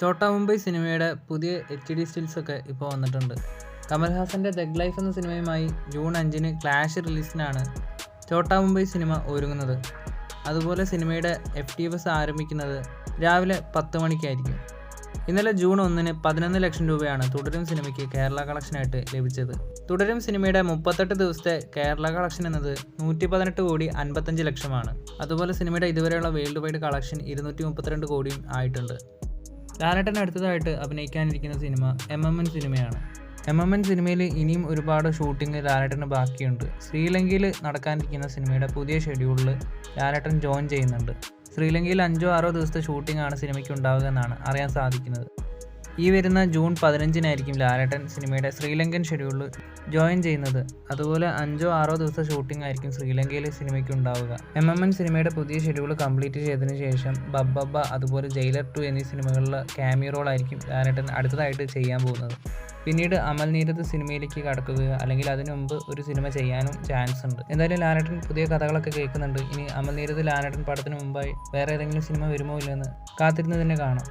ചോട്ടാ മുംബൈ സിനിമയുടെ പുതിയ HD സ്റ്റിൽസൊക്കെ ഇപ്പോൾ വന്നിട്ടുണ്ട്. കമൽഹാസൻ്റെ ദഗ് ലൈഫ് എന്ന സിനിമയുമായി ജൂൺ 5-ന് ക്ലാഷ് റിലീസിനാണ് ചോട്ടാ മുംബൈ സിനിമ ഒരുങ്ങുന്നത്. അതുപോലെ സിനിമയുടെ FTFS ആരംഭിക്കുന്നത് രാവിലെ 10 മണിക്കായിരിക്കും. ഇന്നലെ ജൂൺ 1-ന് 11 ലക്ഷം രൂപയാണ് തുടരും സിനിമയ്ക്ക് കേരള കളക്ഷനായിട്ട് ലഭിച്ചത്. തുടരും സിനിമയുടെ 38 ദിവസത്തെ കേരള കളക്ഷൻ എന്നത് 118,55 ലക്ഷമാണ്. അതുപോലെ സിനിമയുടെ ഇതുവരെയുള്ള വേൾഡ് വൈഡ് കളക്ഷൻ 232 കോടിയും ആയിട്ടുണ്ട്. ലാലേട്ടൻ അടുത്തതായിട്ട് അഭിനയിക്കാനിരിക്കുന്ന സിനിമ MMN സിനിമയാണ്. MMN സിനിമയിൽ ഇനിയും ഒരുപാട് ഷൂട്ടിംഗ് ലാലേട്ടന് ബാക്കിയുണ്ട്. ശ്രീലങ്കയിൽ നടക്കാനിരിക്കുന്ന സിനിമയുടെ പുതിയ ഷെഡ്യൂളിൽ ലാലേട്ടൻ ജോയിൻ ചെയ്യുന്നുണ്ട്. ശ്രീലങ്കയിൽ 5-6 ദിവസത്തെ ഷൂട്ടിംഗ് ആണ് സിനിമയ്ക്ക് ഉണ്ടാവുക എന്നാണ് അറിയാൻ സാധിക്കുന്നത്. ഈ വരുന്ന ജൂൺ 15-നായിരിക്കും ലാലേട്ടൻ സിനിമയുടെ ശ്രീലങ്കൻ ഷെഡ്യൂളിൽ ജോയിൻ ചെയ്യുന്നത്. അതുപോലെ 5-6 ദിവസത്തെ ഷൂട്ടിംഗ് ആയിരിക്കും ശ്രീലങ്കയിൽ സിനിമയ്ക്ക് ഉണ്ടാവുക. MMN സിനിമയുടെ പുതിയ ഷെഡ്യൂൾ കംപ്ലീറ്റ് ചെയ്തതിനു ശേഷം ബബ്ബബ്ബ അതുപോലെ ജയിലർ 2 എന്നീ സിനിമകളിലെ ക്യാമിയോ റോളായിരിക്കും ലാലേട്ടൻ അടുത്തതായിട്ട് ചെയ്യാൻ പോകുന്നത്. പിന്നീട് അമൽ നീരദ് സിനിമയിലേക്ക് കടക്കുകയോ അല്ലെങ്കിൽ അതിനു മുമ്പ് ഒരു സിനിമ ചെയ്യാനും ചാൻസ് ഉണ്ട്. എന്തായാലും ലാലേട്ടൻ പുതിയ കഥകളൊക്കെ കേൾക്കുന്നുണ്ട്. ഇനി അമൽ നീരദ് ലാലേട്ടൻ പടത്തിന് മുമ്പായി വേറെ ഏതെങ്കിലും സിനിമ വരുമോ ഇല്ലെന്ന് കാത്തിരുന്ന് തന്നെ കാണാം.